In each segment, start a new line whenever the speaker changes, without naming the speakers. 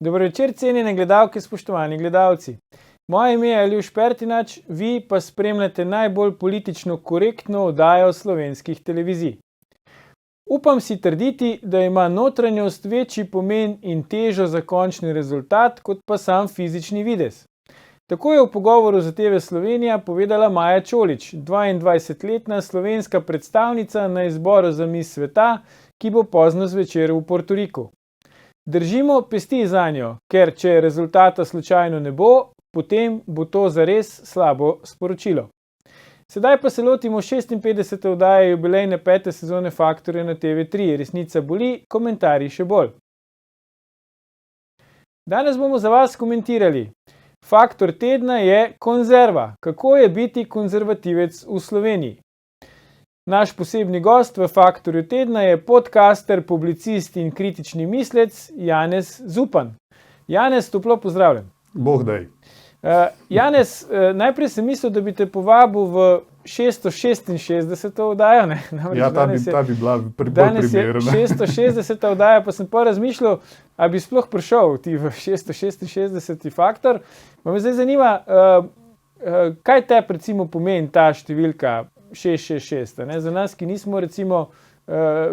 Dobro večer, cenjene gledalke, spoštovani gledalci. Moje ime je Aljuš Pertinač, vi pa spremljate najbolj politično korektno oddajo slovenskih televizij. Upam si trditi, da ima notranjost večji pomen in težo za končni rezultat, kot pa sam fizični videz. Tako je v pogovoru za TV Slovenija povedala Maja Čolić, 22-letna slovenska predstavnica na izboru za Miss sveta, ki bo pozno zvečer v Portoriku. Držimo pesti zanjo, ker če rezultata slučajno ne bo, potem bo to zares slabo sporočilo. Sedaj pa se lotimo 56. oddaje jubilejne 5. sezone Faktorja na TV3. Resnica boli, komentarji še bolj. Danes bomo za vas komentirali. Faktor tedna je konzerva. Kako je biti konzervativec v Sloveniji? Naš posebni gost v Faktorju tedna je podcaster, publicist in kritični mislec Janez Zupan. Janez, toplo pozdravljen.
Bog daj.
Janez, najprej sem mislil, da bi te povabil v 666. oddajo.
Ja, ta bi bila bolj primerna.
Danes je 660. oddaja, pa sem pa razmišljal, a bi sploh prišel ti v 666. faktor. Pa me zdaj zanima, kaj te recimo pomeni ta številka 666. Za nas, ki nismo recimo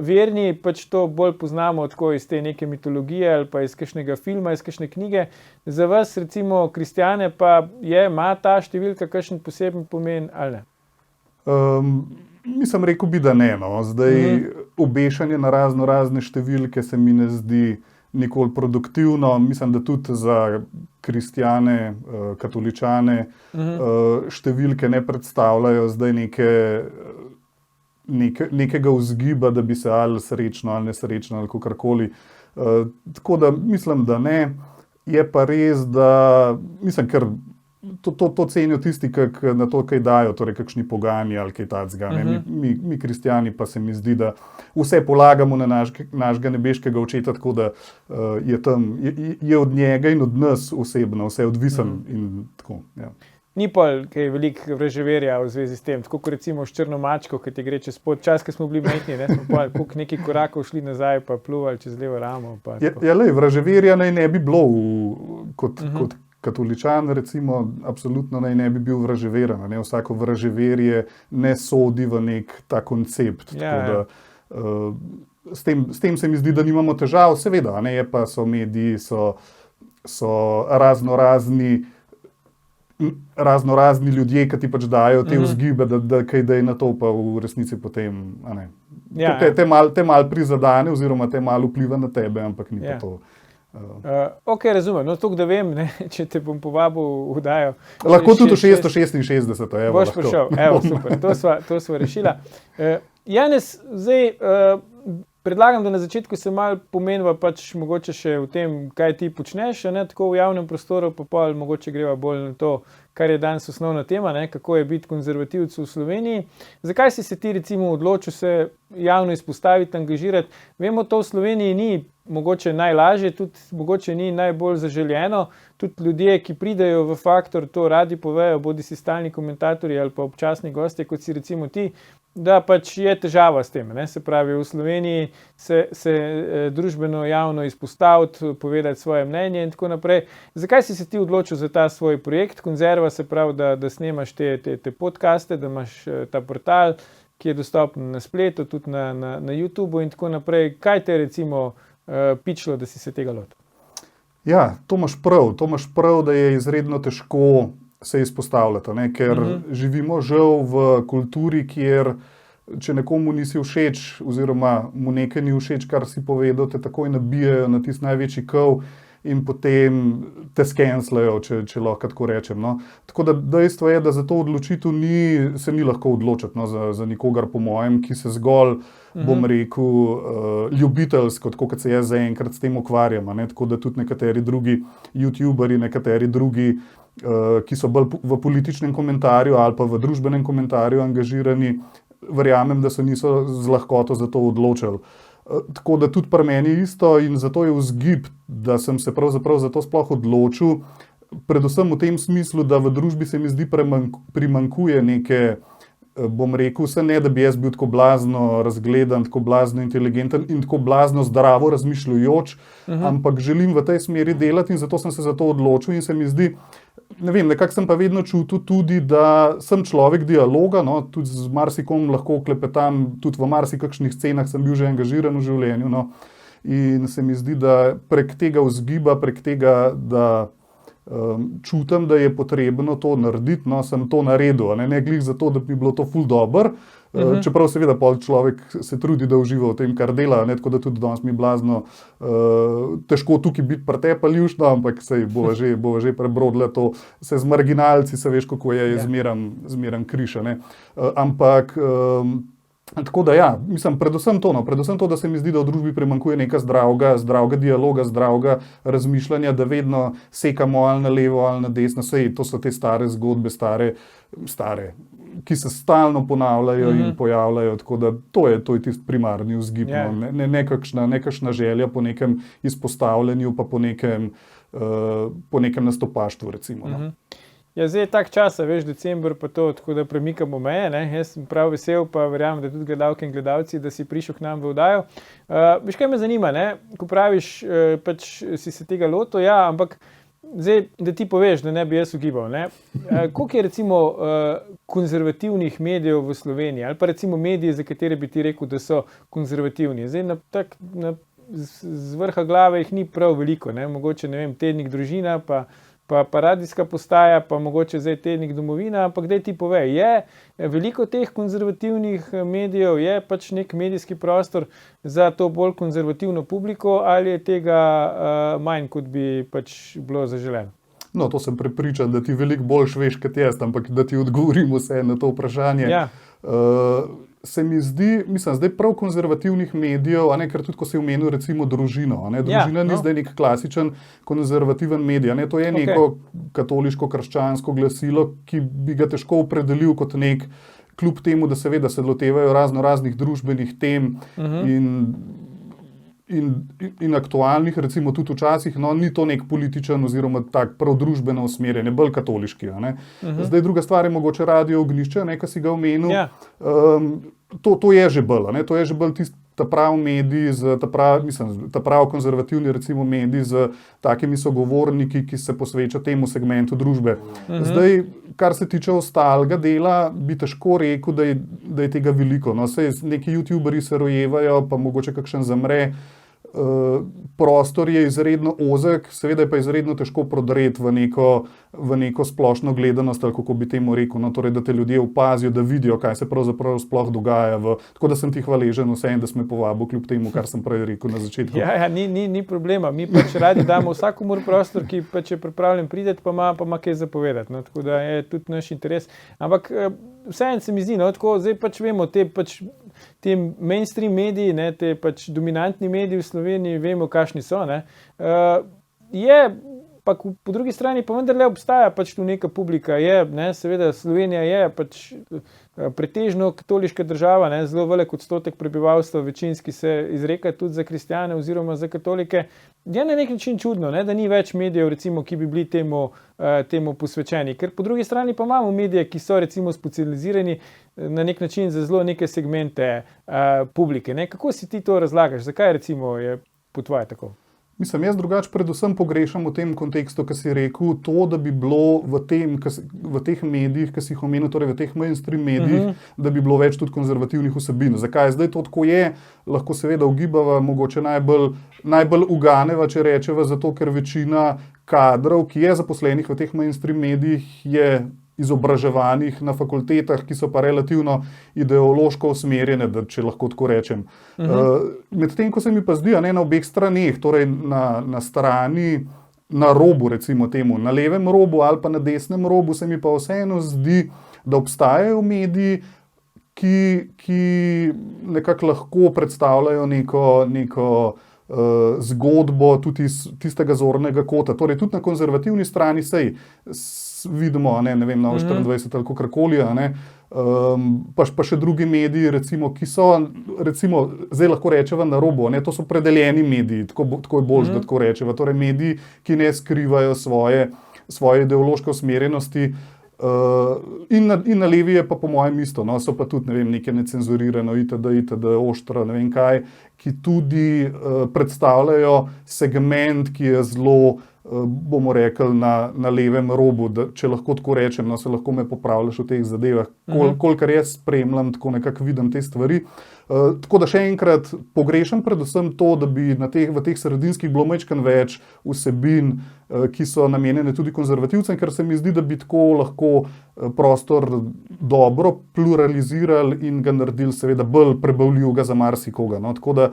verni, pač to bolj poznamo tako iz te neke mitologije ali pa iz kakšnega filma, iz kakšne knjige. Za vas recimo kristjane pa ima ta številka kakšen poseben pomen ali ne?
Mislim, rekel bi, da ne. Zdaj, obešanje na razne številke se mi ne zdi nikoli produktivno. Mislim, da tudi za kristjane, katoličane številke ne predstavljajo zdaj nekega vzgiba, da bi se ali srečno ali nesrečno ali kakorkoli. Tako da mislim, da ne. Je pa res, da mislim, ker to cenijo tisti, ki na to kaj dajo, torej kakšni pogani ali kaj takega. Mi kristjani pa se mi zdi, da vse polagamo na našega nebeškega očeta, tako da je od njega in od nas osebno vse odvisen in tako, ja.
Ni pa kaj veliko vraževerja v zvezi s tem, tako kot recimo s črno mačko, ki ti gre čez pot. Čas, ko smo bili majhni, smo pa nekaj korakov šli nazaj, pa pluvali čez levo ramo.
Vraževerja naj ne bi bilo kot katoličan, recimo, absolutno naj ne bi bil vraževeren. Vsako vraževerje ne sodi v nek ta koncept. S tem se mi zdi, da nimamo težav, seveda, je pa so mediji, so raznorazni ljudje, ki ti pač dajo te vzgibe, da kaj daj na to, pa v resnici potem, te mal prizadane oziroma te mal vpliva na tebe, ampak ni pa to.
Ok, razumem. No, toliko da vem, če te bom povabil v oddajo.
Lahko tudi v 666.
Boš prišel, super, to sva rešila. Janez, zdaj predlagam, da na začetku se malo pomeniva pač mogoče še v tem, kaj ti počneš, tako v javnem prostoru, pa pol mogoče greva bolj na to, kar je danes osnovna tema, kako je biti konzervativec v Sloveniji. Zakaj si se ti recimo odločil se javno izpostaviti, angažirati? Vemo, to v Sloveniji ni mogoče najlažje, tudi mogoče ni najbolj zaželjeno. Tudi ljudje, ki pridejo v Faktor, to radi povejo, bodi si stalni komentatorji ali pa občasni gostje, kot si recimo ti, da pač je težava s tem. Se pravi, v Sloveniji se družbeno javno izpostaviti, povedati svoje mnenje in tako naprej. Zakaj si se ti odločil za ta svoj projekt Konzerva, se pravi, da snemaš te podcaste, da imaš ta portal, ki je dostopen na spletu, tudi na YouTubeu in tako naprej. Kaj te recimo pičilo, da si se tega lotil?
Ja, to imaš prav, da je izredno težko se izpostavljati, ker živimo žal v kulturi, kjer če nekomu nisi všeč oziroma mu nekaj ni všeč, kar si povedal, te takoj nabijajo na tisti največji kov in potem te skenslajo, če lahko tako rečem. Tako da dejstvo je, da za to odločitev se ni lahko odločiti za nikogar po mojem, ki se zgolj, bom rekel, ljubiteljsko, tako kot se jaz zaenkrat s tem ukvarjam. Tako da tudi nekateri drugi youtuberji, nekateri drugi, ki so bolj v političnem komentarju ali pa v družbenem komentarju angažirani, verjamem, da se niso z lahkoto za to odločili. Tako da tudi pri meni isto in zato je vzgib, da sem se pravzaprav za to sploh odločil, predvsem v tem smislu, da v družbi se mi zdi primanjkuje neke bom rekel, se ne, da bi jaz bil tako blazno razgledan, tako blazno inteligenten in tako blazno zdravo razmišljujoč, ampak želim v tej smeri delati in zato sem se za to odločil in se mi zdi, ne vem, nekako sem pa vedno čutil tudi, da sem človek dialoga, no, tudi z marsikom lahko klepetam, tudi v marsikakšnih scenah sem bil že angažiran v življenju, no, in se mi zdi, da prek tega vzgiba, prek tega, da čutim, da je potrebno to narediti, no, sem to naredil, ne glih zato, da bi bilo to ful dobro, čeprav seveda pol človek se trudi, da uživa v tem, kar dela, ne, tako da tudi danes mi blazno težko tukaj biti pretepaljušno, ampak sej bova že prebrodila to, se z marginalci, se veš, kako je zmeram kriša, ne, ampak tako da ja, mislim, predvsem to, da se mi zdi, da v družbi primanjkuje neka zdravega dialoga, zdravega razmišljanja, da vedno sekamo ali na levo ali na desno, sej to so te stare zgodbe, stare, ki se stalno ponavljajo in pojavljajo, tako da to je tisti primarni vzgib, nekakšna želja po nekem izpostavljanju, pa po nekem nastopaštvu, recimo. No.
Ja, zdaj je tak čas, veš, december pa to, tako da premikamo meje, ne? Jaz sem prav vesel, pa verjamem, da tudi gledalke in gledalci, da si prišel k nam v oddajo. Veš, kaj me zanima, ne? Ko praviš, pač si se tega lotil, ja, ampak zdaj, da ti poveš, da ne bi jaz ugibal, ne? Koliko je recimo konzervativnih medijev v Sloveniji, ali pa recimo mediji, za katere bi ti rekel, da so konzervativni? Zdaj, z vrha glave jih ni prav veliko, ne? Mogoče, ne vem, Tednik Družina, pa radijska postaja, pa mogoče zdaj Tednik Domovina, ampak daj ti povej, je veliko teh konzervativnih medijev, je pač nek medijski prostor za to bolj konzervativno publiko ali je tega manj, kot bi pač bilo zaželeno?
No, to sem prepričan, da ti veliko bolj veš kot jaz, ampak da ti odgovorim vse na to vprašanje.
Ja.
Se mi zdi, mislim, zdaj prav konzervativnih medijev, ker tudi, ko si omenil recimo družino, družina ni zdaj nek klasičen konzervativen medij, to je neko katoliško-krščansko glasilo, ki bi ga težko opredelil kot nek, kljub temu, da seveda se lotevajo raznih družbenih tem in aktualnih, recimo tudi včasih, no, ni to nek političen oziroma tak prav družbeno usmerjen, bolj katoliški. Zdaj druga stvar je mogoče Radio Ognjišče, ki si ga omenil. To je že bolj, to je že bolj ta prav medij, ta prav konzervativni recimo medij z takimi sogovorniki, ki se posveča temu segmentu družbe. Zdaj, kar se tiče ostalega dela, bi težko rekel, da je tega veliko. No, sej neki youtuberji se rojevajo, pa mogoče kakšen zamre. Prostor je izredno ozek, seveda je pa izredno težko prodreti v neko splošno gledanost, ali kako bi temu rekel, no, torej, da te ljudje opazijo, da vidijo, kaj se pravzaprav sploh dogaja. Tako da sem ti hvaležen vsem, da si me povabil, kljub temu, kar sem prej rekel na začetku.
Ja, ni problema. Mi pač radi damo vsakomur prostor, ki pač je pripravljen priti, pa ima kaj zapovedati. No, tako da je tudi naš interes. Ampak vseeno se mi zdi, no, tako zdaj pač vemo, te mainstream mediji, ne, te pač dominantni mediji v Sloveniji, vemo, kakšni so. Ne. Pa po drugi strani pa vendarle obstaja pač tu neka publika. Seveda Slovenija je pač pretežno katoliška država, ne, zelo velik odstotek prebivalstva, večinski se izreka tudi za kristjane oziroma za katolike. Je na nek način čudno, ne, da ni več medijev, recimo, ki bi bili temu posvečeni. Ker po drugi strani pa imamo medije, ki so recimo specializirani na nek način za zelo neke segmente publike. Ne. Kako si ti to razlagaš? Zakaj recimo je po tvoje tako?
Mislim, jaz drugače predvsem pogrešam v tem kontekstu, ki si rekel, to, da bi bilo v teh medijih, ki si jih omenil, torej v teh mainstream medijih, da bi bilo več tudi konzervativnih vsebin. Zakaj zdaj to tako je? Lahko seveda ugibava, mogoče najbolj uganeva, če rečeva, zato ker večina kadrov, ki je zaposlenih v teh mainstream medijih, je izobraževanih na fakultetah, ki so pa relativno ideološko usmerjene, če lahko tako rečem. Medtem, ko se mi pa zdi, na obeh straneh, torej na strani, na robu, recimo temu, na levem robu ali pa na desnem robu, se mi pa vseeno zdi, da obstajajo mediji, ki nekako lahko predstavljajo neko zgodbo tudi iz tistega zornega kota. Torej, tudi na konzervativni strani sej vidimo, ne vem, na 24 ali kakorkoli, pa še drugi mediji, recimo, ki so, recimo, zdaj lahko rečeva na robu, to so predeljeni mediji, tako je boljše, da tako rečeva, torej mediji, ki ne skrivajo svoje ideološke usmerjenosti, In na levi je pa po mojem isto, no, so pa tudi, ne vem, neke necenzurirano, itd., oštro, ne vem kaj, ki tudi predstavljajo segment, ki je zelo, bomo rekli, na levem robu, da, če lahko tako rečem, no, se lahko me popravljaš v teh zadevah, kolikor jaz spremljam, tako nekako vidim te stvari. Tako da še enkrat pogrešam predvsem to, da bi v teh sredinskih bilo majčkeno več vsebin, ki so namenjene tudi konzervativcem, ker se mi zdi, da bi tako lahko prostor dobro pluralizirali in ga naredili seveda bolj prebavljivega za marsikoga. No? Tako da,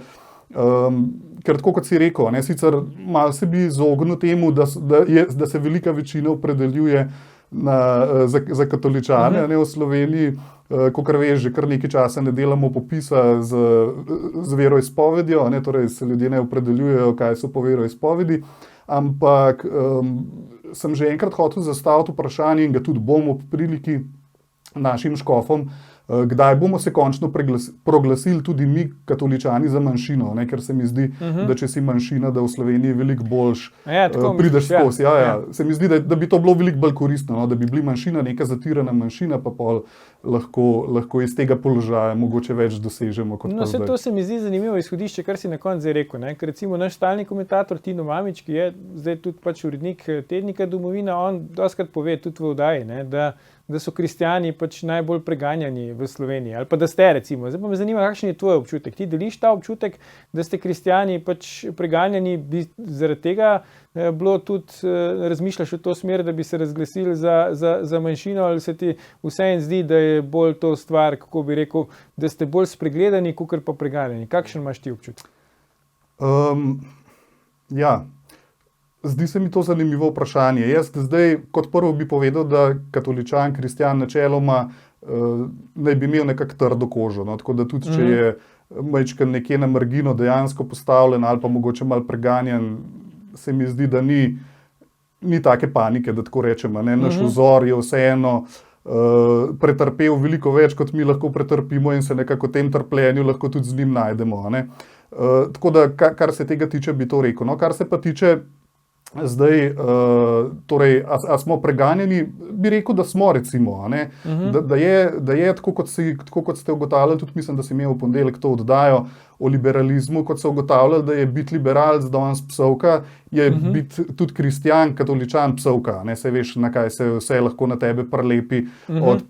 ker tako kot si rekel, ne, sicer malo se bi izognil temu, da se velika večina opredeljuje za katoličane, ne, v Sloveniji, kakor veš, že kar nekaj časa ne delamo popisa z veroizpovedjo, ne, torej se ljudje ne opredeljujejo, kaj so po veroizpovedi, ampak sem že enkrat hotel zastaviti vprašanje in ga tudi bom ob priliki našim škofom, kdaj bomo se končno proglasili tudi mi, katoličani, za manjšino, ne? Ker se mi zdi, da če si manjšina, da v Sloveniji veliko boljš prideš skozi. Se mi zdi, da bi to bilo veliko bolj koristno, no? Da bi bili manjšina, neka zatirana manjšina, pa pol lahko iz tega položaja mogoče več dosežemo kot pa zdaj.
To se mi zdi zanimivo izhodišče, kar si na koncu rekel. Ne? Ker recimo naš stalni komentator Tino Mamić, ki je zdaj tudi pač urednik tednika Domovina, on dostikrat pove tudi v oddaji, ne? Da so kristjani pač najbolj preganjani v Sloveniji, ali pa da ste, recimo. Zdaj pa me zanima, kakšen je tvoj občutek. Ti deliš ta občutek, da ste kristjani pač preganjani, bi zaradi tega bilo tudi, razmišljaš v to smer, da bi se razglasili za manjšino, ali se ti vseeno zdi, da je bolj to stvar, kako bi rekel, da ste bolj spregledani, kakor pa preganjani. Kakšen imaš ti občutek?
Ja. Zdi se mi to zanimivo vprašanje. Jaz zdaj kot prvo bi povedal, da katoličan, kristjan načeloma naj bi imel nekako trdo kožo. No? Tako da tudi, če je majčkeno nekje na margino dejansko postavljen ali pa mogoče malo preganjan, se mi zdi, da ni take panike, da tako rečemo. Ne? Naš vzor je vseeno pretrpel veliko več, kot mi lahko pretrpimo in se nekako v tem trpljenju lahko tudi z njim najdemo. Ne? Tako da, kar se tega tiče, bi to rekel. No? Kar se pa tiče zdaj, torej, a smo preganjeni, bi rekel, da smo, recimo, a ne? Da je tako, kot ste ugotavljali, tudi mislim, da si imel v ponedeljek to oddajo o liberalizmu, kot so ugotavljali, da je biti liberalc danes psovka, je biti tudi kristjan, katoličan psovka, ne? Saj veš, na kaj se vse lahko na tebe prelepi, od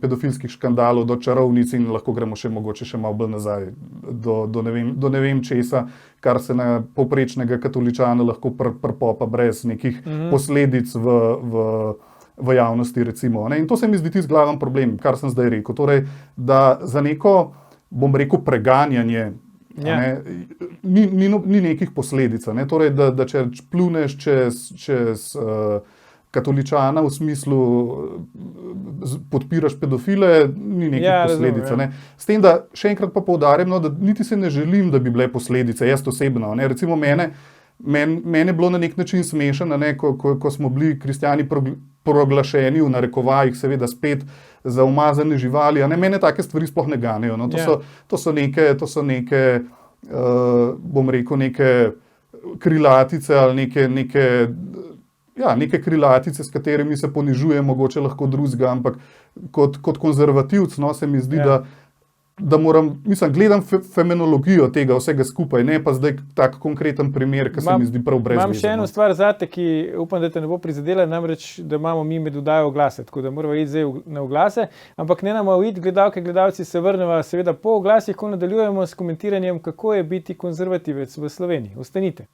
pedofilskih škandalov do čarovnic in lahko gremo še mogoče še malo bolj nazaj do ne vem česa, kar se na povprečnega katoličana lahko prpopa brez nekih posledic v javnosti, recimo. Ne? In to se mi zdi tisti glaven problem, kar sem zdaj rekel. Torej, da za neko, bom rekel, preganjanje ni nekih posledic. Ne? Torej, da če pluneš čez katoličana v smislu podpiraš pedofile, ni nekih posledic. Ne? S tem, da še enkrat pa poudarjam, no, da niti se ne želim, da bi bile posledice, jaz osebno. Ne? Recimo mene je bilo na nek način smešno, ko smo bili kristjani proglašeni v narekovajih, seveda spet za umazane živali, a ne, mene take stvari sploh ne ganejo. No? To so neke, bom rekel, neke krilatice ali neke krilatice, s katerimi se ponižuje mogoče lahko drugega, ampak kot konzervativc, no, se mi zdi, da moram, mislim, gledam fenomenologijo tega vsega skupaj, ne pa zdaj tak konkreten primer, ki se mi zdi prav brezvezen.
Imam še eno stvar zate, ki upam, da te ne bo prizadela, namreč, da imamo mi med oddajo oglase, tako da moramo iti zdaj na oglase, ampak ne nam iti, gledalci se vrnemo seveda po oglasih, ko nadaljujemo s komentiranjem, kako je biti konzervativec v Sloveniji. Ostanite.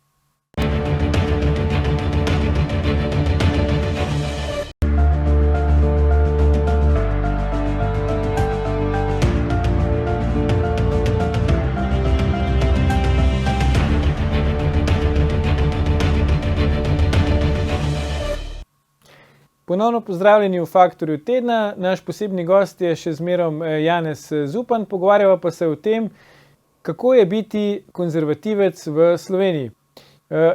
Ponovno pozdravljeni v Faktorju tedna. Naš posebni gost je še zmerom Janez Zupan. Pogovarjava pa se o tem, kako je biti konzervativec v Sloveniji.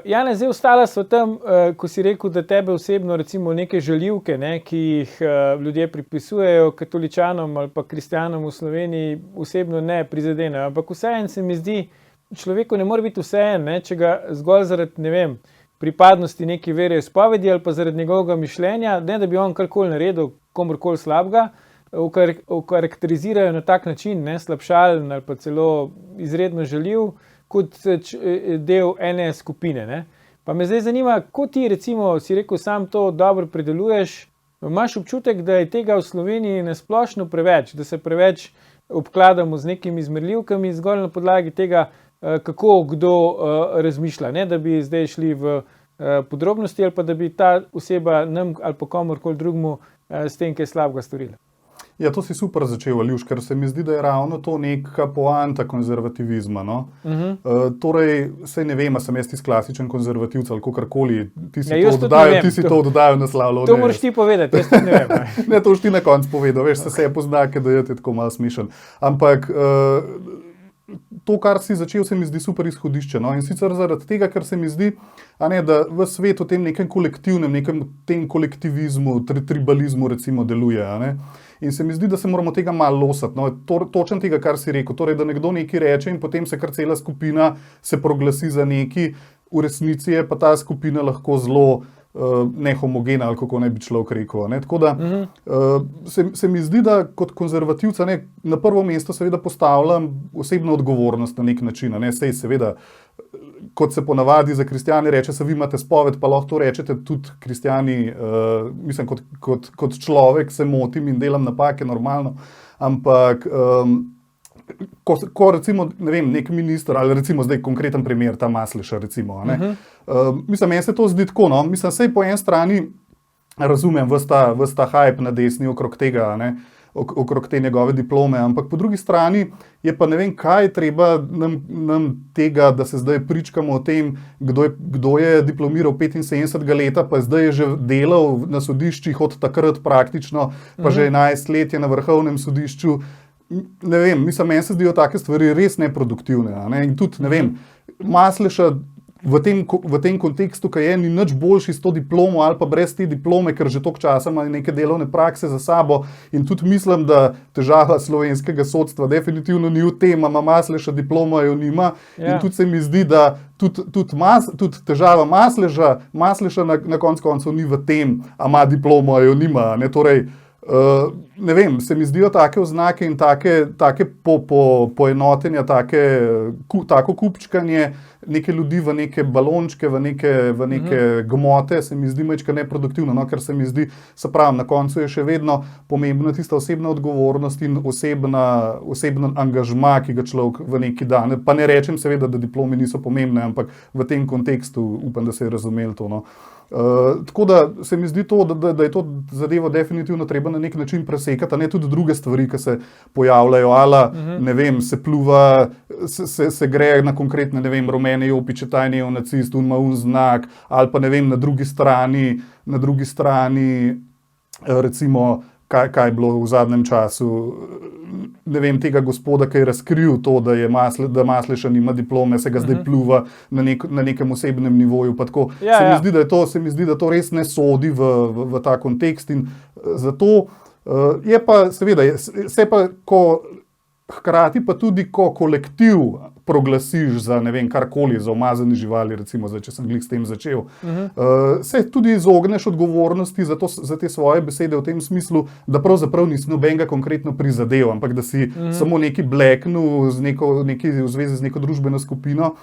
Janez, zdaj ostala sva tam, ko si rekel, da tebe osebno recimo neke žaljivke, ki jih ljudje pripisujejo katoličanom ali pa kristjanom v Sloveniji, osebno ne prizadenejo. Ampak vseeno se mi zdi, človeku ne more biti vseeno, če ga zgolj zaradi, ne vem, pripadnosti neki veroizpovedi ali pa zaradi njegovega mišljenja, ne da bi on karkoli naredil, komorkoli slabega, okarakterizirajo na tak način, ne, slabšalen ali pa celo izredno žaljiv, kot del ene skupine. Ne. Pa me zdaj zanima, ko ti recimo, si rekel, sam to dobro predeluješ, imaš občutek, da je tega v Sloveniji nasplošno preveč, da se preveč obkladamo z nekimi izmerljivkami zgolj na podlagi tega, kako kdo razmišlja, ne, da bi zdaj šli v podrobnosti ali pa da bi ta oseba nam ali pa komorkoli drugmu s tem kaj slabega storila.
Ja, to si super začel, Aljuš, ker se mi zdi, da je ravno to neka poanta konzervativizma. No? Torej, sej ne vem, sem jaz tisti klasičen konzervativc ali kakorkoli, ti si to oddajo naslavljal.
To moraš ti povedati, jaz tudi ne vem.
Ne, to už ti na koncu povedal, veš, se je poznake, da je tako malo smešen. Ampak to, kar si začel, se mi zdi super izhodišče. No? In sicer zaradi tega, ker se mi zdi, da v svetu tem nekem kolektivnem, nekem tem kolektivizmu, tribalizmu recimo deluje. In se mi zdi, da se moramo tega malo losati. No, točno tega, kar si rekel. Torej, da nekdo nekaj reče in potem se kar cela skupina se proglasi za neki, v resnici je pa ta skupina lahko zelo nehomogena, ali kako naj bi človek rekel. Ne? Tako da se mi zdi, da kot konzervativca na prvo mesto seveda postavljam osebno odgovornost na nek način. Ne? Sej seveda, kot se ponavadi za kristjani reče, se vi imate spoved, pa lahko to rečete tudi kristjani, mislim, kot človek se motim in delam napake normalno, ampak ko recimo, ne vem, nek minister, ali recimo zdaj konkreten primer, ta Masleša recimo, mislim, meni se to zdi tako, no, mislim, sej po eni strani razumem ves ta hype na desni okrog tega, okrog te njegove diplome, ampak po drugi strani je pa ne vem, kaj treba nam tega, da se zdaj pričkamo o tem, kdo je diplomiral 75 leta, pa zdaj je že delal na sodiščih od takrat praktično, pa že 11 let je na vrhovnem sodišču. Ne vem, mislim, meni se zdijo take stvari res neproduktivne. In tudi, ne vem, Masleša v tem kontekstu, ki je ni nič boljši s to diplomo ali pa brez te diplome, ker že toliko časa ima neke delovne prakse za sabo in tudi mislim, da težava slovenskega sodstva definitivno ni v tem, ima Masleša diplomo, jo nima. In tudi se mi zdi, da tudi težava Masleša na koncu koncev ni v tem, a ima diplomo, jo nima. Torej, ne vem, se mi zdijo take oznake in take poenotenja, tako kupčkanje neke ljudi v neke balončke, v neke gmote, se mi zdi majčka neproduktivno, no, ker se mi zdi, se pravi, na koncu je še vedno pomembna tista osebna odgovornost in osebna angažma, ki ga človek v neki dan, pa ne rečem seveda, da diplomi niso pomembne, ampak v tem kontekstu upam, da se je razumelo to, no. Tako da se mi zdi to, da je to zadevo definitivno treba na nek način presekati, a ne tudi druge stvari, ki se pojavljajo, ne vem, se pluva, se gre na konkretne, ne vem, rumene jopiče, ta je neonacist, ima znak, ali pa ne vem, na drugi strani recimo, kaj je bilo v zadnjem času, ne vem, tega gospoda, ki je razkril to, da Masleša nima diplome, se ga zdaj pluva na nekem osebnem nivoju, pa tako. Se mi zdi, da to res ne sodi v ta kontekst in zato je pa, seveda, hkrati pa tudi, ko kolektiv proglasiš za, ne vem, karkoli, za umazane živali, recimo, zdaj, če sem glih s tem začel, se tudi izogneš odgovornosti za te svoje besede v tem smislu, da pravzaprav nisi nobenega konkretno prizadev, ampak da si samo neki bleknil v zvezi z neko družbeno skupino,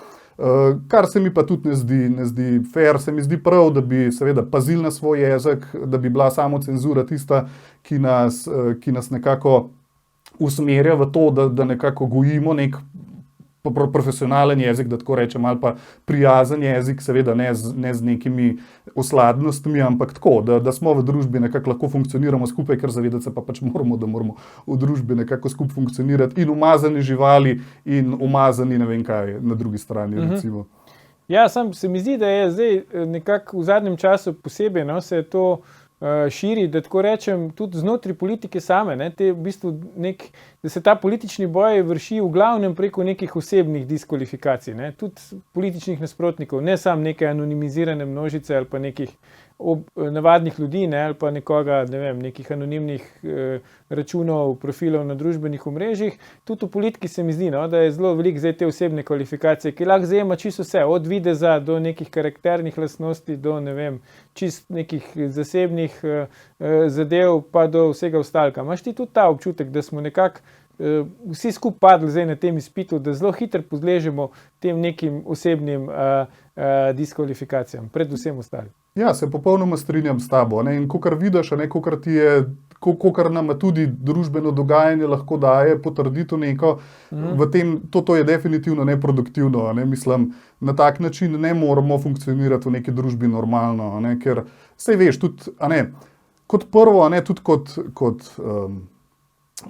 kar se mi pa tudi ne zdi fair, se mi zdi prav, da bi seveda pazili na svoj jezik, da bi bila samocenzura tista, ki nas nekako usmerja v to, da nekako gojimo nek profesionalen jezik, da tako rečem, ali pa prijazen jezik, seveda ne z nekimi osladnostmi, ampak tako, da smo v družbi nekako lahko funkcioniramo skupaj, ker zavedati se pa pač moramo, da moramo v družbi nekako skupaj funkcionirati in umazani živali in umazani ne vem kaj na drugi strani, recimo.
Ja, se mi zdi, da je zdaj nekako v zadnjem času posebej, no, se je to širi, da tako rečem, tudi znotraj politike same, v bistvu da se ta politični boj vrši v glavnem preko nekih osebnih diskvalifikacij, tudi političnih nasprotnikov, ne samo neke anonimizirane množice ali pa nekih navadnih ljudi, ne, ali pa nekoga, ne vem, nekih anonimnih računov, profilov na družbenih omrežjih. Tudi v politiki se mi zdi, no, da je zelo veliko zdaj te osebne kvalifikacije, ki lahko zajema čisto vse, od videza do nekih karakternih lastnosti, do ne vem, čist nekih zasebnih zadev, pa do vsega ostalega. Imaš ti tudi ta občutek, da smo nekako vsi skupaj padli zdaj na tem izpitu, da zelo hitro podležemo tem nekim osebnim diskvalifikacijam, predvsem ostalim?
Ja, se popolnoma strinjam s tabo. Ne? In kakor vidiš, kakor ti je, kakor nam tudi družbeno dogajanje lahko daje potrditev neko, v tem, to je definitivno neproduktivno. Ne? Mislim, na tak način ne moramo funkcionirati v neki družbi normalno, ne? Ker saj veš, tudi, kot prvo, tudi kot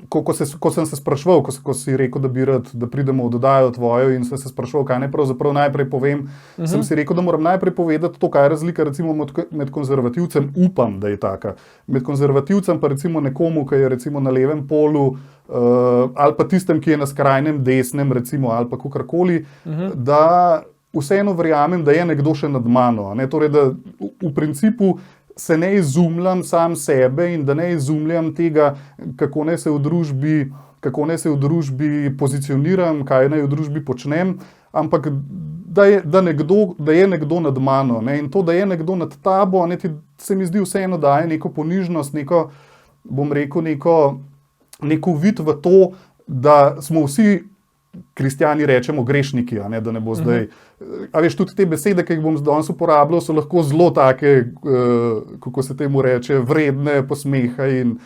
ko sem se spraševal, ko si rekel, da bi rad, da pridemo v oddajo tvojo in sem se spraševal, kaj naj pravzaprav najprej povem, sem si rekel, da moram najprej povedati to, kaj je razlika recimo med konzervativcem, upam, da je taka, med konzervativcem pa recimo nekomu, ki je recimo na levem polu, ali pa tistem, ki je na skrajnem desnem, recimo, ali pa kakorkoli, da vseeno verjamem, da je nekdo še nad mano, ne? Torej, da v principu se ne izumljam sam sebe in da ne izumljam tega, kako naj se v družbi pozicioniram, kaj naj v družbi počnem, ampak da je nekdo nad mano, ne? In to, da je nekdo nad tabo, se mi zdi vseeno daje neko ponižnost, neko, bom rekel, neko vid v to, da smo vsi kristjani rečemo grešniki, da ne bo zdaj. A veš, tudi te besede, ki jih bom danes uporabljal, so lahko zelo take, kako se temu reče, vredne posmeha in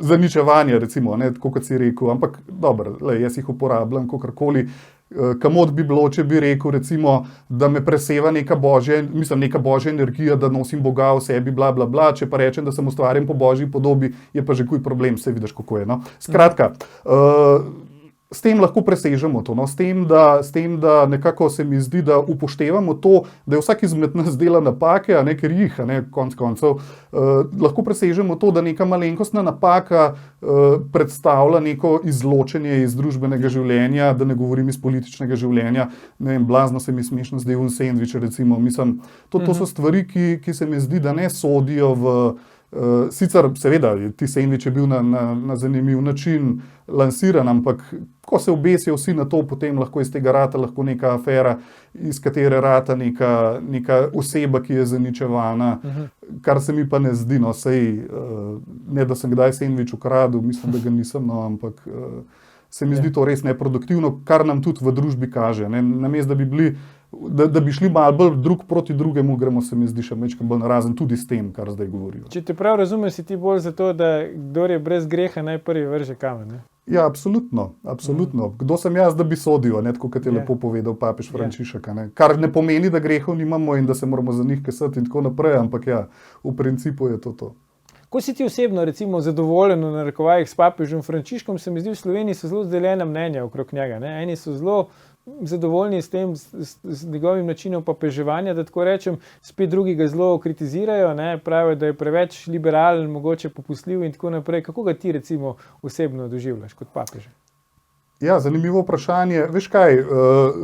zaničevanja, recimo, tako kot si rekel. Ampak dobro, jaz jih uporabljam kakorkoli. Kamot bi bilo, če bi rekel, recimo, da me preseva neka božja energija, da nosim Boga v sebi, bla, bla, bla. Če pa rečem, da sem ustvarjen po božji podobi, je pa že kuj problem, se vidiš, kako je. No? Skratka, s tem lahko presežemo to, no? S tem, da nekako se mi zdi, da upoštevamo to, da je vsak izmed nas dela napake, ker jih, konec koncev, lahko presežemo to, da neka malenkostna napaka predstavlja neko izločenje iz družbenega življenja, da ne govorim iz političnega življenja, ne vem, blazno se mi smešno zdaj v sendvič, recimo, mislim, to so stvari, ki se mi zdi, da ne sodijo v. Sicer, seveda, ti sendvič je bil na zanimiv način lansiran, ampak ko se obesijo vsi na to, potem lahko iz tega rata lahko neka afera, iz katere rata neka oseba, ki je zaničevana, kar se mi pa ne zdi, no, sej, ne da sem kdaj sendvič ukradel, mislim, da ga nisem, no, ampak se mi zdi to res neproduktivno, kar nam tudi v družbi kaže, ne, namesto da bi šli malo bolj drug proti drugemu, gremo, se mi zdi, še majčkeno bolj narazen tudi s tem, kar zdaj govorijo.
Če te prav razumem, si ti bolj za to, da kdor je brez greha, naj prvi vrže kamen, ne?
Ja, absolutno. Kdo sem jaz, da bi sodil, tako kot je lepo povedal papež Frančišek, ne? Kar ne pomeni, da grehov nimamo in da se moramo za njih kesati in tako naprej, ampak ja, v principu je to.
Ko si ti osebno, recimo, zadovoljen v narekovajih s papežem Frančiškom, se mi zdi, v Sloveniji so zelo deljena mnenja okrog njega, ne? Eni so zelo zadovoljni s tem, s njegovim načinom papeževanja, da tako rečem, spet drugi ga zelo kritizirajo, ne? Pravijo, da je preveč liberalen, mogoče popustljiv in tako naprej. Kako ga ti, recimo, osebno doživljaš kot papeža?
Ja, zanimivo vprašanje. Veš kaj,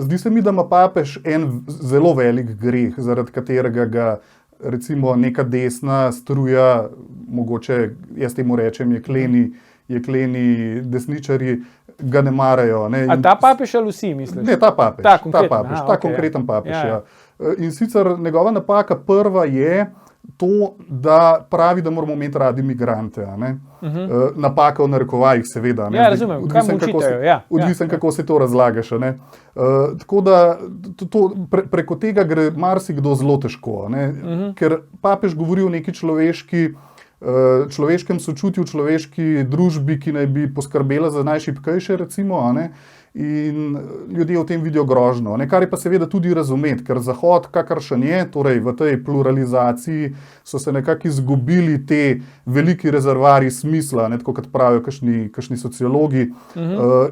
zdi se mi, da ima papež en zelo velik greh, zaradi katerega ga recimo neka desna struja, mogoče jaz temu rečem jekleni desničarji, ga ne marajo. Ne?
A ta papež ali vsi, misliš?
Ne, ta papež, ta konkreten papež. Ja. In sicer njegova napaka prva je to, da pravi, da moramo imeti radi migrante. Napaka v narekovajih, seveda.
Ja, razumem, kaj mu učitajo.
Odvisen, kako se to razlagaš. Tako da preko tega gre marsikdo zelo težko. Ker papež govori o neki človeškem sočutju, človeški družbi, ki naj bi poskrbela za najšibkejše, recimo, in ljudje v tem vidijo grožnjo, kar je pa seveda tudi razumeti, ker Zahod, kakršen je, torej v tej pluralizaciji, so se nekako izgubili te veliki rezervarji smisla, tako kot pravijo kakšni sociologi,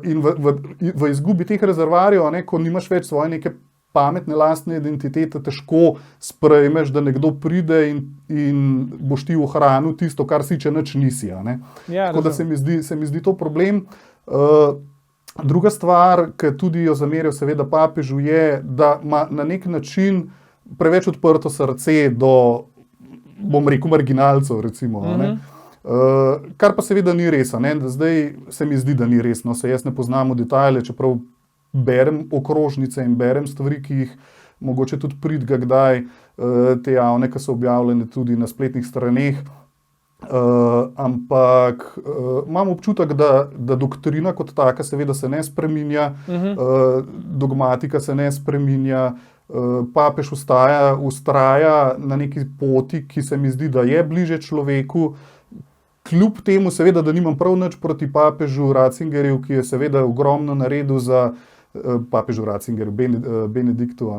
in v izgubi teh rezervarjev, ko nimaš več svoje neke pametne lastne identitete, težko sprejmeš, da nekdo pride in boš ti ohranil tisto, kar si, če nič nisi. Tako da se mi zdi to problem. Druga stvar, ki tudi jo zamerijo seveda papežu, je, da ima na nek način preveč odprto srce do bom rekel, marginalcev, recimo. Kar pa seveda ni res. Zdaj se mi zdi, da ni res. No, se jaz ne poznam v detajle, čeprav berem okrožnice in berem stvari, ki jih mogoče tudi pridga kdaj, te javne, ki so objavljene tudi na spletnih straneh. Ampak imam občutek, da doktrina kot taka seveda se ne spreminja, dogmatika se ne spreminja, papež vztraja na neki poti, ki se mi zdi, da je bliže človeku, kljub temu seveda, da nimam prav nič proti papežu Ratzingerju, ki je seveda ogromno naredil za papežu Ratzingerju, Benediktu,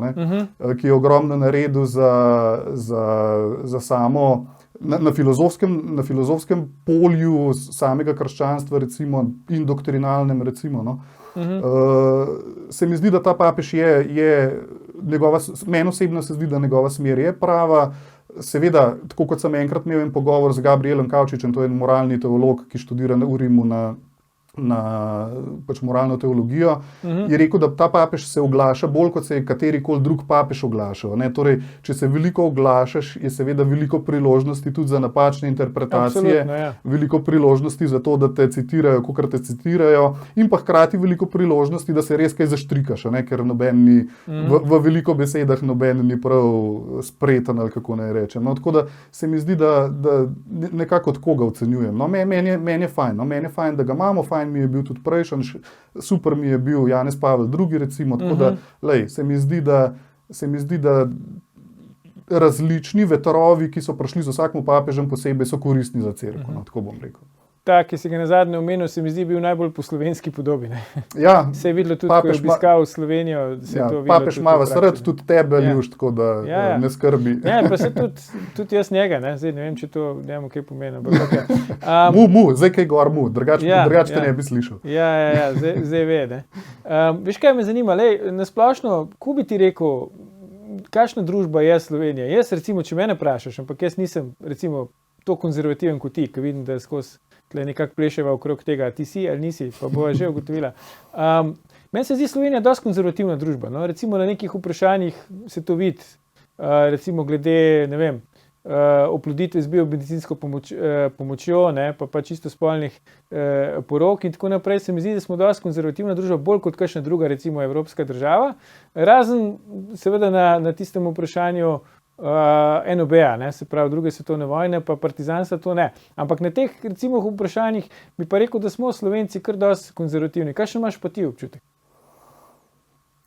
ki je ogromno naredil za samo na filozofskem polju samega krščanstva, recimo, in doktrinalnem, recimo. No. Se mi zdi, da ta papež meni osebno se zdi, da njegova smer je prava. Seveda, tako kot sem enkrat imel en pogovor z Gabrielom Kavčičem, to je en moralni teolog, ki študira v Rimu na pač moralno teologijo, je rekel, da ta papež se oglaša bolj, kot se je katerikoli drug papež oglašal. Torej, če se veliko oglašaš, je seveda veliko priložnosti tudi za napačne interpretacije, veliko priložnosti za to, da te citirajo, kakor te citirajo, in pa hkrati veliko priložnosti, da se res kaj zaštrikaš, ker noben ni, v veliko besedah noben ni prav spreten, ali kako naj rečem. No, tako da se mi zdi, da nekako od koga ocenjujem. No, meni je fajn, da ga imamo, fajn mi je bil tudi prejšnji, super mi je bil Janez Pavel II, recimo, tako da, se mi zdi, da različni vetrovi, ki so prišli z vsakim papežem posebej, so koristni za cerkev, no, tako bom rekel.
Ta, ki si ga nazadnje omenil, se mi zdi bil najbolj po slovenski podobi.
Ja,
se je videlo tudi, ko je obiskal Slovenijo.
Papež ima vas rad, tudi tebe ljuš, tako da ne skrbi.
Ja, pa se tudi jaz njega, zdaj ne vem, če to njemu kaj pomeni.
Zdaj kaj gor drugače te ne bi slišal.
Ja, zdaj ve. Veš, kaj me zanima, nasplošno, ko bi ti rekel, kakšna družba je Slovenija? Jaz recimo, če mene vprašaš, ampak jaz nisem recimo to konzervativen kot ti, ki vidim, da skozi tle nekako pleševa okrog tega, ti si ali nisi, pa bova že ugotovila. Meni se zdi Slovenija dosti konzervativna družba. No? Recimo na nekih vprašanjih se to vidi, recimo glede, ne vem, oploditve z biomedicinsko pomočjo, pa čisto spolnih porok in tako naprej. Se mi zdi, da smo dosti konzervativna družba, bolj kot kakšna druga, recimo evropska država. Razen seveda na tistem vprašanju NOB-a, se pravi druge svetovne vojne, pa partizanstva, to ne. Ampak na teh recimo vprašanjih bi pa rekel, da smo Slovenci kar dosti konzervativni. Kakšen imaš pa ti občutek?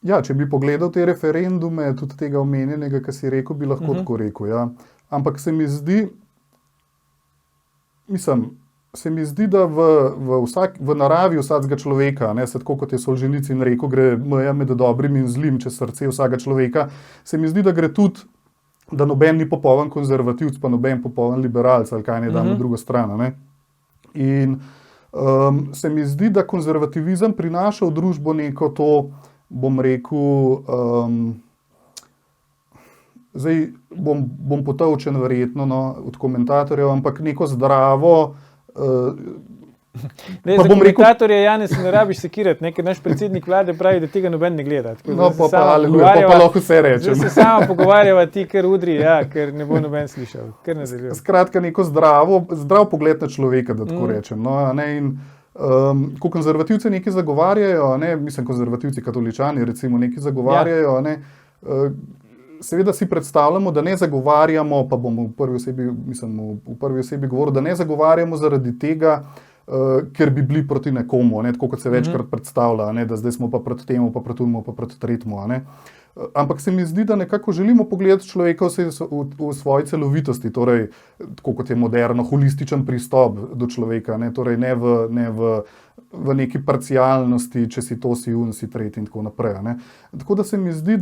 Ja, če bi pogledal te referendume, tudi tega omenjenega, ki si rekel, bi lahko tako rekel. Ja. Ampak se mi zdi, da v naravi vsakega človeka, tako kot je Solženicin rekel, gre meja med dobrim in zlim čez srce vsakega človeka, se mi zdi, da gre tudi, da noben ni popoln konzervativc, pa noben popoln liberalc, ali kaj ne dam na drugo stran. In se mi zdi, da konzervativizem prinaša v družbo neko to, bom rekel, zdaj bom potolčen verjetno od komentatorjev, ampak neko zdravo.
Za komentatorje, Janez, ne rabiš sekirati, ker naš predsednik vlade pravi, da tega noben ne gleda.
No, pa lahko vse rečem.
Zdaj se sama pogovarjava, ti kar udri, ker ne bo noben slišal.
Skratka, neko zdrav pogled na človeka, da tako rečem. No, in ko konzervativci nekaj zagovarjajo, mislim, konzervativci katoličani recimo nekaj zagovarjajo, seveda si predstavljamo, da ne zagovarjamo, pa bom v prvi osebi govoril, da ne zagovarjamo zaradi tega, ker bi bili proti nekomu, tako kot se večkrat predstavlja, da zdaj smo pa proti temu, pa proti temu, pa proti tretjemu. Ampak se mi zdi, da nekako želimo pogledati človeka v svoji celovitosti, torej tako kot je moderno, holističen pristop do človeka, torej ne v neki parcialnosti, če si to, si un, si tretji in tako naprej. Tako da se mi zdi,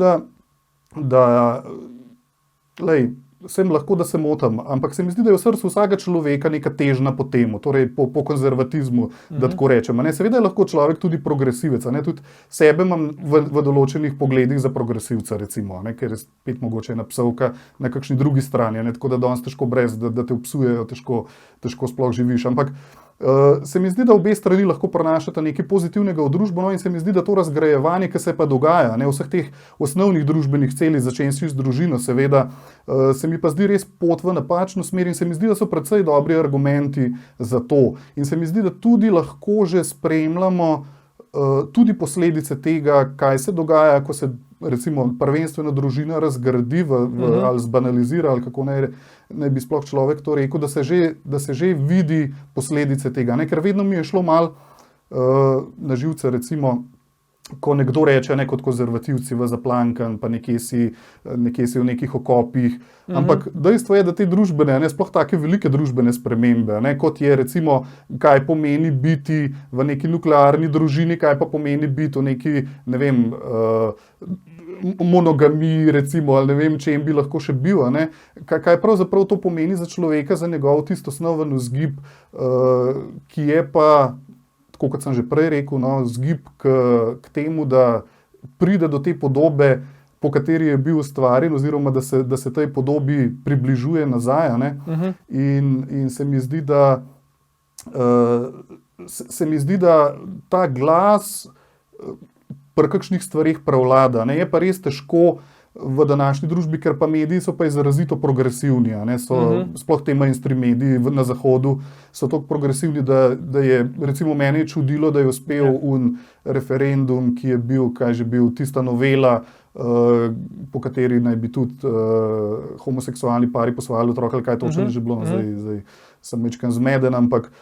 sem lahko, da se motim, ampak se mi zdi, da je v srcu vsakega človeka neka težnja po temu, torej po konzervatizmu, da tako rečem. Seveda je lahko človek tudi progresivec, tudi sebe imam v določenih pogledih za progresivca, recimo, ker je spet mogoče ena psovka na kakšni drugi strani, tako da danes težko brez, da te obsujejo, težko sploh živiš, ampak Se mi zdi, da obe strani lahko prinašata nekaj pozitivnega v družbo, no in se mi zdi, da to razgrajevanje, ki se pa dogaja, ne, vseh teh osnovnih družbenih celic, začenši z družino, seveda, se mi pa zdi res pot v napačno smer in se mi zdi, da so precej dobri argumenti za to. In se mi zdi, da tudi lahko že spremljamo tudi posledice tega, kaj se dogaja, ko se recimo prvenstveno družina razgradi ali zbanalizira, ali kako ne bi sploh človek to rekel, da se že vidi posledice tega. Ne? Ker vedno mi je šlo mal na živce, recimo, ko nekdo reče, ne, kot konzervativci v Zaplankan, pa nekje si v nekih okopih. Ampak dejstvo je, da te družbene, ne, sploh take velike družbene spremembe, ne, kot je recimo, kaj pomeni biti v neki nuklearni družini, kaj pa pomeni biti v neki, ne vem, monogamiji, recimo, ali ne vem, čem bi lahko še bil, ne, kaj pravzaprav to pomeni za človeka, za njegov tisto osnoven vzgib, ki je pa, tako kot sem že prej rekel, no, vzgib k temu, da pride do te podobe, po kateri je bil ustvarjen, oziroma da se tej podobi približuje nazaj. In se mi zdi, da ta glas pri kakšnih stvareh prevlada. Ne? Je pa res težko v današnji družbi, ker pa mediji so pa izrazito progresivni, sploh te mainstream mediji na zahodu so tako progresivni, da je, recimo mene je čudilo, da je uspel referendum, ki je bil, tista novela, po kateri naj bi tudi homoseksualni pari posvajali otroka, ali kaj točno že bilo, zdaj sem večkrat zmeden, ampak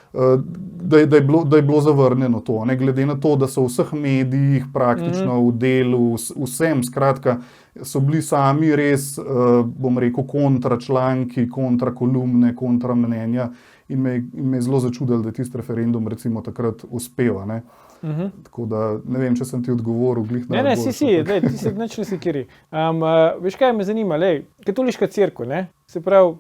da je bilo zavrnjeno to, ne, glede na to, da so v vseh medijih praktično v delu, vsem, skratka, so bili sami res, bom rekel, kontra članki, kontra kolumne, kontra mnenja in me je zelo začudilo, da je tisti referendum recimo takrat uspel, ne. Tako da, ne vem, če sem ti odgovoril, glih na
Ne, ti se nič ne sekiri. Veš, kaj me zanima, katoliška cerkev, ne, se pravi,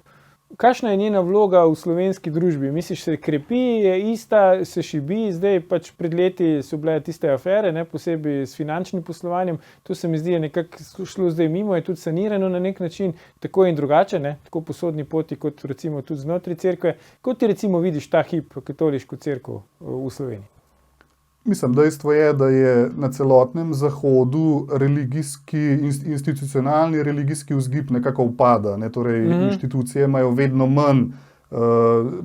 kakšna je njena vloga v slovenski družbi? Misliš, se krepi, je ista, se šibi, zdaj pač pred leti so bile tiste afere, ne, posebej s finančnim poslovanjem, to se mi zdi nekako šlo zdaj mimo, je tudi sanirano na nek način, tako in drugače, ne, tako po sodni poti, kot recimo tudi znotraj cerkve. Kot ti recimo vidiš ta hip katoliško cerkev v Sloveniji?
Mislim, dejstvo je, da je na celotnem zahodu institucionalni religijski vzgib nekako upada. Ne? Torej, inštitucije imajo vedno manj,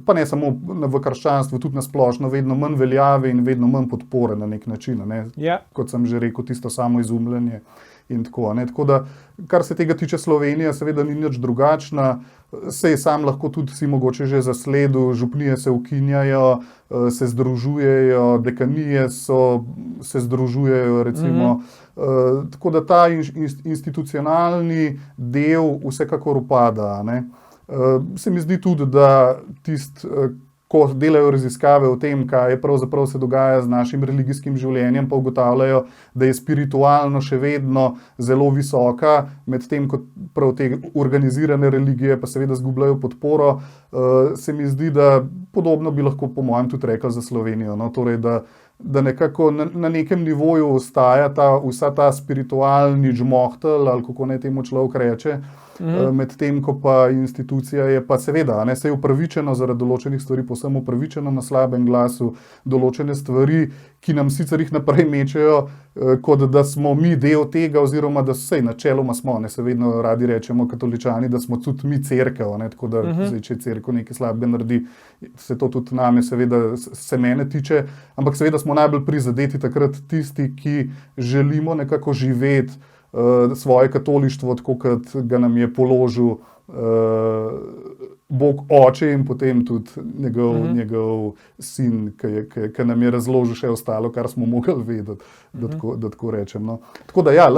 pa ne samo v krščanstvu, tudi na splošno, vedno manj veljave in vedno manj podpore na nek način. Ne? Kot sem že rekel, tisto samo izumljanje in tako. Ne? Tako da, kar se tega tiče, Slovenija seveda ni nič drugačna. Sej sam lahko tudi si mogoče že zasledil, župnije se ukinjajo, se združujejo, dekanije se združujejo, recimo. Tako da ta institucionalni del vsekakor upada. Ne? Se mi zdi tudi, da ko delajo raziskave o tem, kaj pravzaprav se dogaja z našim religijskim življenjem, pa ugotavljajo, da je spiritualno še vedno zelo visoka, medtem ko prav te organizirane religije pa seveda zgubljajo podporo, se mi zdi, da podobno bi lahko po mojem tudi rekli za Slovenijo. No? Torej, da nekako na nekem nivoju ostaja vsa ta spiritualni džmohtel, ali kako naj temu človek reče, medtem ko pa institucija je pa seveda, se je upravičeno zaradi določenih stvari, povsem upravičeno na slabem glasu, določene stvari, ki nam sicer jih naprej mečejo, kot da smo mi del tega, oziroma da sej načeloma smo, se vedno radi rečemo katoličani, da smo tudi mi cerkev, tako da zdaj, če cerkev nekaj slabega naredi, se to tudi name seveda se mene tiče, ampak seveda smo najbolj prizadeti takrat tisti, ki želimo nekako živeti svoje katolištvo, tako kot ga nam je položil Bog oče in potem tudi njegov sin, ki nam je razložil še ostalo, kar smo mogli vedeti, da tako rečem. No. Tako da ja,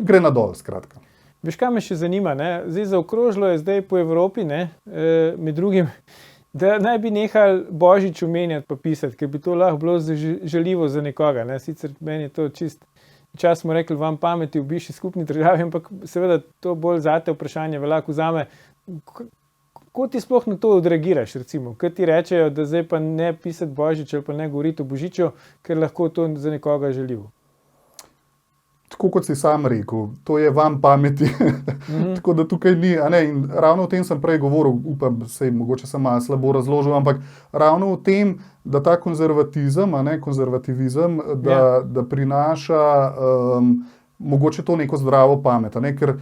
gre nadol, skratka.
Veš, kaj me še zanima, ne? Zdaj zaokrožilo je zdaj po Evropi, ne? Med drugim, da naj bi nehali Božič omenjati pa pisati, ker bi to lahko bilo žaljivo za nekoga. Ne? Sicer meni je to čist, čas smo rekli, vam pameti v bivši skupni državi, ampak seveda to bolj zate vprašanje veliko vzame. Kako ti sploh na to odreagiraš, recimo? Kaj ti rečejo, da zdaj pa ne pisati Božič ali pa ne govoriti o Božiču, ker lahko to za nekoga žaljivo?
tako kot si sam rekel, to je vam pameti, tako da tukaj ni, a ne, in ravno o tem sem prej govoril, upam, mogoče sem malo slabo razložil, ampak ravno o tem, da ta konzervativizem, da prinaša mogoče to neko zdravo pamet, a ne, ker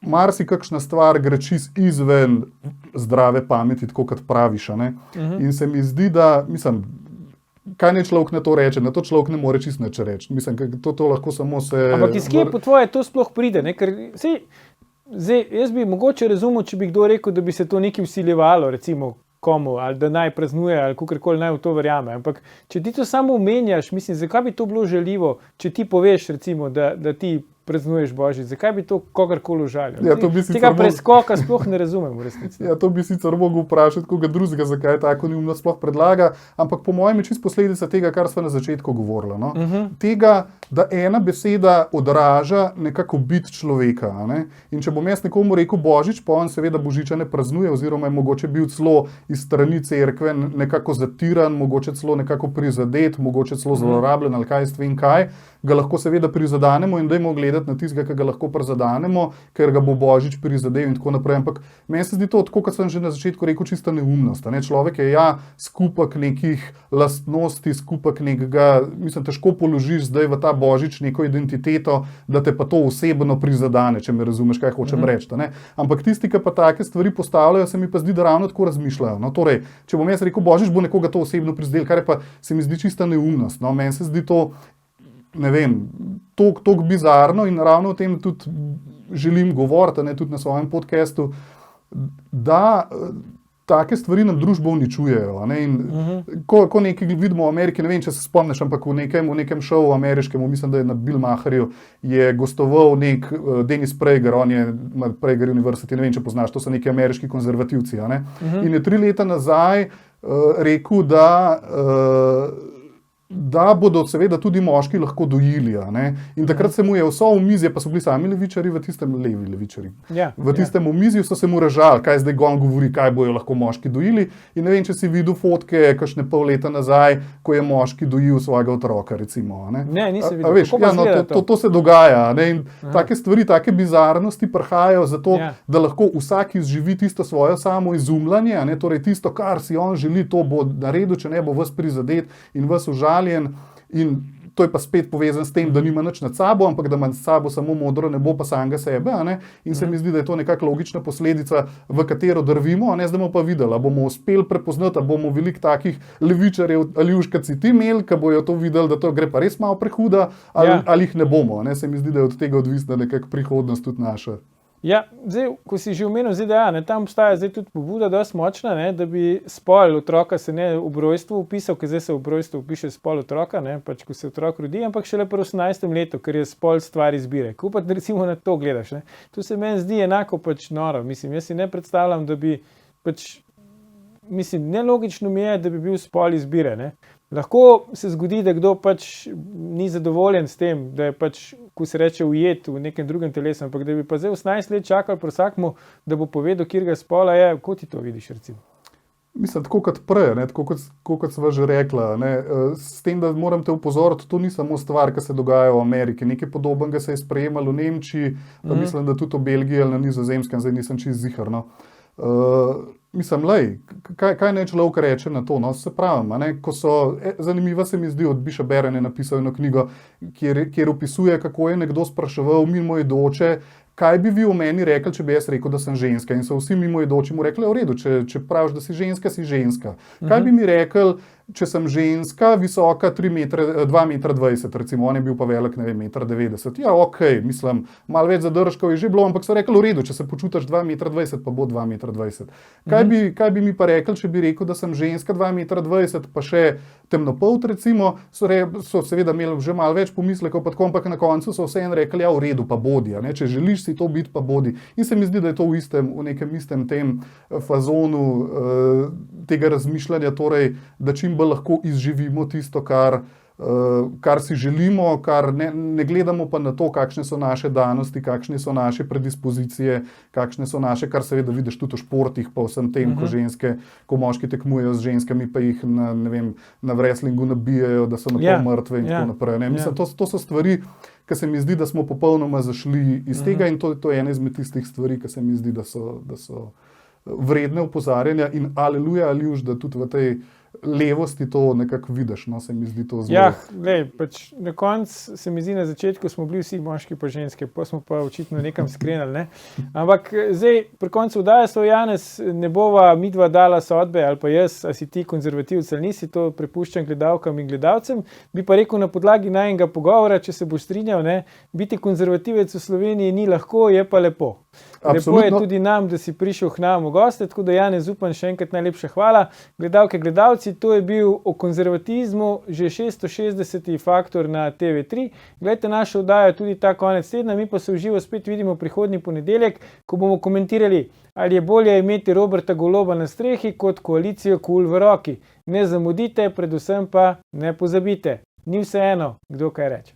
marsikakšna stvar gre čist izven zdrave pameti, tako kot praviš, a ne, in se mi zdi, da, mislim, kaj ne človek na to reče, na to človek ne more čist nič reči. Mislim, to lahko samo se...
Ampak iz kje po tvoje to sploh pride? Ne? Ker zdaj, jaz bi mogoče razumel, če bi kdo rekel, da bi se to nekaj vsiljevalo, recimo komu, ali da naj praznuje, ali kakorkoli naj v to verjame. Ampak če ti to samo omenjaš, mislim, zakaj bi to bilo žaljivo, če ti poveš, recimo, da ti praznuješ Božič, zakaj bi to kogarkoli užalil?
Ja,
tega preskoka sploh ne razumem v resnici.
Ja, to bi sicer mogel vprašati koga drugega, zakaj tako neumnost sploh predlaga, ampak po mojem je čisto posledica tega, kar sva na začetku govorila. No? Tega, da ena beseda odraža nekako bit človeka. Ne? In če bom jaz nekomu rekel Božič, pa on seveda Božiča ne praznuje, oziroma je mogoče bil celo iz strani cerkve nekako zatiran, mogoče celo nekako prizadet, mogoče celo zlorabljen ali kaj in kaj, ga lahko seveda prizadanemo in dajmo gledati na tistega, ki ga lahko prizadanemo, ker ga bo Božič prizadel in tako naprej. Ampak meni se zdi to, tako kot sem že na začetku rekel, čista neumnost. Ne? Človek je skupek nekih lastnosti, skupek nekega, mislim, težko položiš zdaj v ta Božič neko identiteto, da te pa to osebno prizadane, če me razumeš, kaj hočem reči. Ne? Ampak tisti, ki pa take stvari postavljajo, se mi pa zdi, da ravno tako razmišljajo. No? Torej, če bom jaz rekel Božič, bo nekoga to osebno prizadel, kar je pa se mi zdi čista neumnost. No? Meni se zdi to, ne vem, toliko bizarno in ravno o tem tudi želim govoriti, ne, tudi na svojem podcastu, da take stvari nam družbo uničujejo. Ne, in ko nekaj vidimo v Ameriki, ne vem, če se spomniš, ampak v nekem šovu ameriškem, mislim, da je na Bill Maherju, je gostoval nek Dennis Prager, on je na Prager University, ne vem, če poznaš, to so neki ameriški konzervativci. Ne, in je 3 leta nazaj rekel, da bodo seveda tudi moški lahko dojili. In takrat se mu je vso omizje, pa so bili sami levičari v tistem, levi levičari, v tistem omizju so se mu režali, kaj zdaj on govori, kaj bojo lahko moški dojili. In ne vem, če si videl fotke kakšne pol leta nazaj, ko je moški dojil svojega otroka, recimo. Ne,
nisem videl. Veš,
to se dogaja. In take stvari, take bizarnosti prihajajo zato, da lahko vsak izživi tisto svojo samo izumljanje, torej tisto, kar si on želi, to bo naredil, če ne bo vas prizadet in vas užaljen. In to je pa spet povezan s tem, da nima nič nad sabo, ampak da ima s sabo samo modro nebo, pa samega sebe. In se mi zdi, da je to nekako logična posledica, v katero drvimo, zdaj bomo pa videli, bomo uspeli prepoznati, bomo veliko takih levičarjev ali užkaci ti imeli, ki bojo to videli, da to gre pa res malo prehuda, ali jih ne bomo. Se mi zdi, da je od tega odvisna nekako prihodnost tudi naša.
Ja, zdaj, ko si že omenil ZDA, tam obstaja zdaj tudi pobuda dosti močna, da bi spol otroka se ne ob rojstvu vpisal, ker zdaj se ob rojstvu vpiše spol otroka, pač ko se otrok rodi, ampak šele po 18. letu, ker je spol stvar izbire. Ko pa recimo na to gledaš, to se meni zdi enako pač noro. Mislim, jaz si ne predstavljam, da bi pač, mislim, nelogično mi je, da bi bil spol izbire, Lahko se zgodi, da kdo pač ni zadovoljen s tem, da je pač, ko se reče, ujet v nekem drugem telesu, ampak da bi pa zdaj 18 let čakali pri vsakmu, da bo povedal, kjer ga spola je, kako ti to vidiš, recimo?
Mislim, tako kot prej, tako kot sva že rekla, s tem, da moram te upozoriti, to ni samo stvar, ki se dogaja v Ameriki, nekaj podobnega se je sprejemalo v Nemčiji, pa mislim, da tudi v Belgiji ali na Nizozemskem, zdaj nisem čisto ziher, Mislim, kaj naj človek reče na to, se pravim, zanimiva se mi zdi, od Biša Beren je napisal eno knjigo, kjer opisuje, kako je nekdo spraševal mimoidoče, kaj bi vi o meni rekli, če bi jaz rekel, da sem ženska. In so vsi mimoidoči mu rekli, v redu, če praviš, da si ženska, si ženska. Kaj bi mi rekli, če sem ženska, visoka 2,20 metra, recimo, on je bil pa velik, 1,90 metra. Ja, okej, mislim, malo več zadržkov je že bilo, ampak so rekli, v redu, če se počutiš 2,20 metra, pa bo 2,20 metra. Kaj bi mi pa rekli, če bi rekel, da sem ženska 2,20 metra, pa še temnopolt, recimo, so seveda imeli že malo več pomislekov, ampak na koncu so vseeno rekli, ja, v redu, pa bodi, če želiš si to biti, pa bodi. In se mi zdi, da je to v nekem istem tem fazonu tega razmišljanja, torej, da čim bolj lahko izživimo tisto, kar si želimo, kar ne gledamo pa na to, kakšne so naše danosti, kakšne so naše predispozicije, kakšne so naše, kar seveda vidiš tudi v športih, pa vsem tem, ko moški tekmujejo z ženskami, pa jih na wrestlingu nabijajo, da so na pol mrtve in tako naprej. Mislim, to so stvari, ker se mi zdi, da smo popolnoma zašli iz tega in to je ena izmed tistih stvari, ki se mi zdi, da so vredne opozarjanja in aleluja, aljuž, da tudi v tej levosti to nekako vidiš, no, se mi zdi to zelo.
Ja, lej, pač na koncu se mi zdi, na začetku smo bili vsi moški pa ženske, pa smo pa očitno nekam skrenali, ne. Ampak zdaj, pri koncu vdaje so Janez, ne bova midva dala sodbe, ali pa jaz, a si ti konzervativc ali nisi, to prepuščam gledalkam in gledalcem, bi pa rekel na podlagi najinega pogovora, če se boš strinjal, ne, biti konzervativec v Sloveniji ni lahko, je pa lepo. Lepo je tudi nam, da si prišel k nam v goste, tako da Janez Zupan, še enkrat najlepša hvala. Gledalke, gledalci, to je bil o konzervatizmu že 660. Faktor na TV3. Glejte našo oddajo tudi ta konec tedna, mi pa se v živo spet vidimo prihodnji ponedeljek, ko bomo komentirali, ali je bolje imeti Roberta Goloba na strehi kot koalicijo KUL v roki. Ne zamudite, predvsem pa ne pozabite. Ni vseeno, kdo kaj reče.